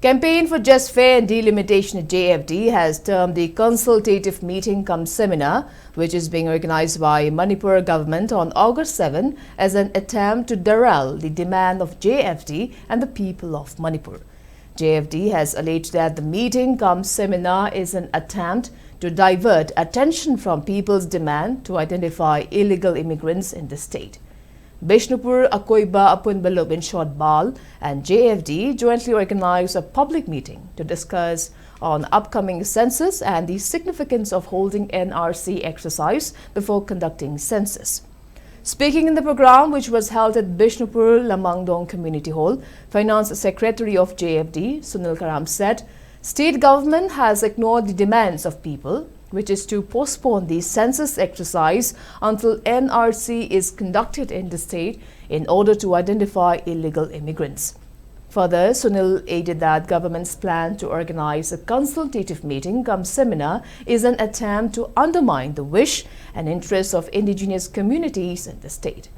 Campaign for Just Fair and Delimitation at JFD has termed the consultative meeting cum seminar, which is being organized by Manipur government on August 7 as an attempt to derail the demand of JFD and the people of Manipur. JFD has alleged that the meeting cum seminar is an attempt to divert attention from people's demand to identify illegal immigrants in the state. Bishnupur Akoiba Apunbalub in short Bal and JFD jointly organized a public meeting to discuss on upcoming census and the significance of holding NRC exercise before conducting census. Speaking in the program, which was held at Bishnupur Lamangdong Community Hall, Finance Secretary of JFD, Sunil Karam, said, state government has ignored the demands of people, which is to postpone the census exercise until NRC is conducted in the state in order to identify illegal immigrants. Further, Sunil added that government's plan to organize a consultative meeting cum seminar is an attempt to undermine the wish and interests of indigenous communities in the state.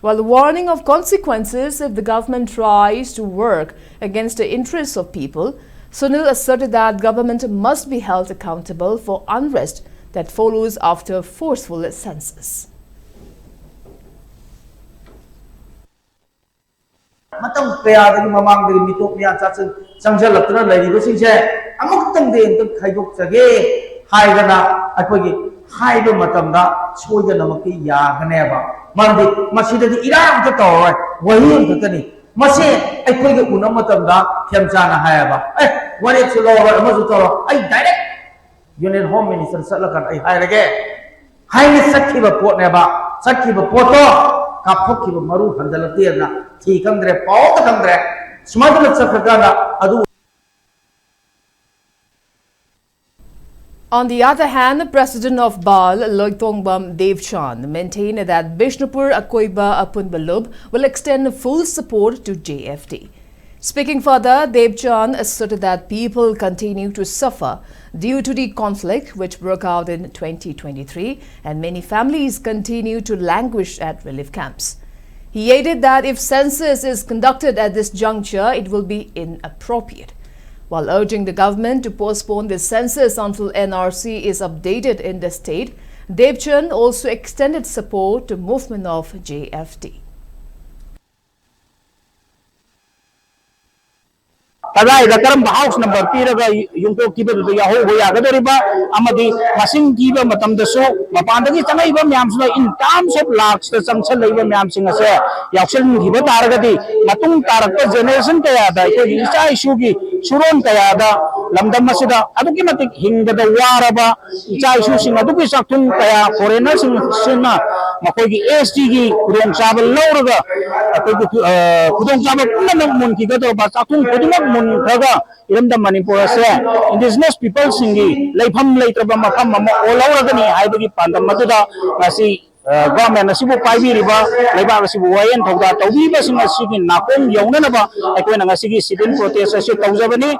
While warning of consequences if the government tries to work against the interests of people, Sunil asserted that government must be held accountable for unrest that follows after forceful census. Matang kaya dari mamang dari mitok niya sangjal lakna lagi bersih je. Amok tang de tang khaydok sage. Hai gana apogi hai do matam da soy da namaki ya gane ba. Mandi masih di Iran tu tahu. Wahai tu tani. Masih apogi ke unam matam da kiamcana hai ba. Wari silo ba masu tahu. Direct Union Home Minister salakan hai lagi. Hai ni sakhi ba pot ne ba. Sakhi ba poto. Kapok kiba maru handalatir na thi kamdre pao ka kamdre smadal sakagana adu. On the other hand, the president of Bal, Loitongbam Devchan, maintained that Bishnupur Akoiba Apunbalub will extend full support to JFD. Speaking further, Devchan asserted that people continue to suffer due to the conflict which broke out in 2023 and many families continue to languish at relief camps. He added that if census is conducted at this juncture, it will be inappropriate. While urging the government to postpone the census until NRC is updated in the state, Devchan also extended support to movement of JFD. Kadai da karam house number piraga yungko kiba do ya ho ya ga doriba amadi masing kiba matam da so mapandagi changai ba myam sna in terms of lakhs da changchal leiba myam singa se yaksel giba targa di matung tarak generation ka ya da ko isa issue gi suron ka ya da lamdam masida aduki matik hingda da waraba isa issue singa aduki sakthun ka ya foreigner singa makoi gi ST gi kudong sabal lawraga ato kudong sabal kunna mun ki ga do ba sakthun kudumak mun kaga iramda Manipur se indigenous people singi laifam laitraba mafam mama olawragani haibagi pandam maduda ngasi government asibu paibi riba laiba asibu wayen thoda tawbi ba singa sigi nakong yawnanaba akoina ngasi gi sit-in protest ase tawjabani.